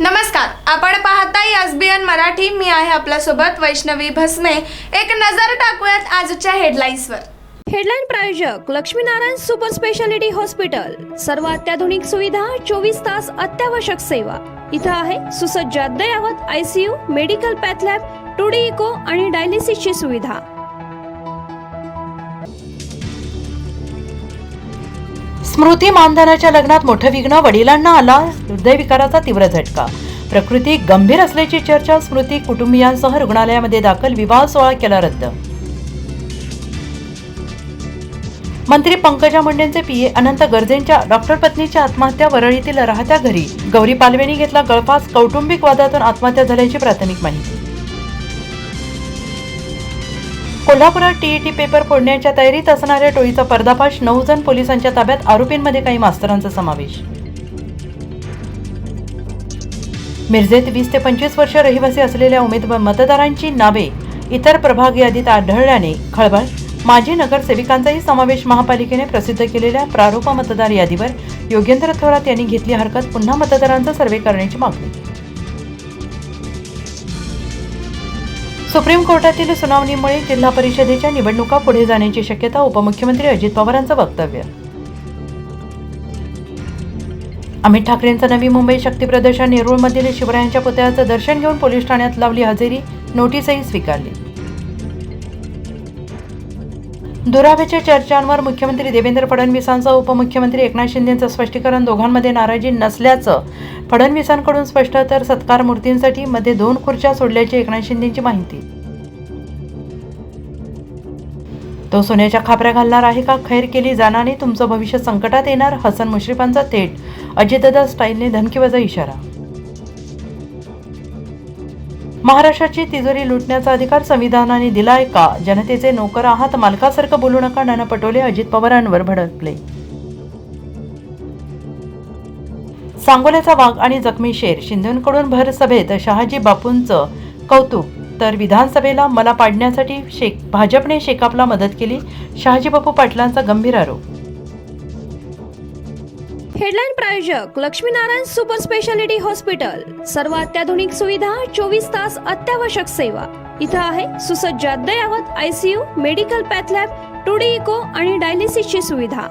नमस्कार, आपण पाहताय एसबीएन मराठी. मी आहे आपल्यासोबत वैष्णवी भस्मे. एक नजर टाकूयात आजच्या हेडलाईन्सवर. हेडलाईन प्रायोजक लक्ष्मीनारायण सुपर स्पेशालिटी हॉस्पिटल. सर्व अत्याधुनिक सुविधा, 24 तास अत्यावश्यक सेवा. इथं आहे सुसज्ज अद्ययावत ICU, medical path lab, 2D echo आणि डायलिसिसची सुविधा. स्मृती मानधनाच्या लग्नात मोठं विघ्न, वडिलांना आला हृदयविकाराचा तीव्र झटका. प्रकृती गंभीर असल्याची चर्चा. स्मृती कुटुंबियांसह रुग्णालयामध्ये दाखल. विवाह सोहळा केला रद्द. मंत्री पंकजा मुंडेंचे PA अनंत गर्जेंच्या डॉक्टर पत्नीच्या आत्महत्या. वरळीतील राहत्या घरी गौरी पालवेनी घेतला गळफास. कौटुंबिक वादातून आत्महत्या झाल्याची प्राथमिक माहिती. कोल्हापुरात TET पेपर फोडण्याच्या तयारीत असणाऱ्या टोळीचा पर्दाफाश. 9 जण पोलिसांच्या ताब्यात. आरोपींमध्ये काही मास्तरांचा समावेश. मिरजेत 20 ते 25 वर्ष रहिवासी असलेल्या मतदारांची नावे इतर प्रभाग यादीत आढळल्याने खळबळ. माजी नगरसेविकांचाही समावेश. महापालिकेने प्रसिद्ध केलेल्या प्रारूप मतदार यादीवर योगेंद्र थोरात यांनी घेतली हरकत. पुन्हा मतदारांचा सर्व्हे करण्याची मागणी. सुप्रीम कोर्टातील सुनावणीमुळे जिल्हा परिषदेच्या निवडणुका पुढे जाण्याची शक्यता. उपमुख्यमंत्री अजित पवारांचं वक्तव्य. अमित ठाकरेंचं नवी मुंबई शक्ती प्रदर्शन. नेरूळमधील शिवरायांच्या पुतळ्याचं दर्शन घेऊन पोलीस ठाण्यात लावली हजेरी. नोटीसही स्वीकारली. दुराव्याच्या चर्चांवर मुख्यमंत्री देवेंद्र फडणवीसांचं उपमुख्यमंत्री एकनाथ शिंदेंचं स्पष्टीकरण. दोघांमध्ये नाराजी नसल्याचं फडणवीसांकडून स्पष्ट. तर सत्कार मूर्तींसाठी मध्ये 2 खुर्च्या सोडल्याची एकनाथ शिंदेंची माहिती. तो सोन्याच्या खापऱ्या घालणार आहे का? खैर केली जाणार नाही, तुमचं भविष्य संकटात येणार. हसन मुश्रीफांचा थेट अजितदादा स्टाईलने धमकीवजा इशारा. महाराष्ट्राची तिजोरी लुटण्याचा अधिकार संविधानाने दिलाय का? जनतेचे नोकर आहात, मालकासारखं बोलू नका. नाना पटोले अजित पवारांवर भडकले. सांगोल्याचा वाघ आणि जखमी शेर. शिंदेंकडून भर सभेत शहाजी बापूंचं कौतुक. तर विधानसभेला मला पाडण्यासाठी भाजपने शेकापला मदत केली. शहाजी बापू पाटलांचा गंभीर आरोप. हेडलाईन प्रायोजक लक्ष्मीनारायण सुपर स्पेशालिटी हॉस्पिटल. सर्व अत्याधुनिक सुविधा, 24 तास अत्यावश्यक सेवा. इथं आहे सुसज्ज अद्ययावत ICU, medical path lab, 2D echo आणि डायलिसिसची सुविधा.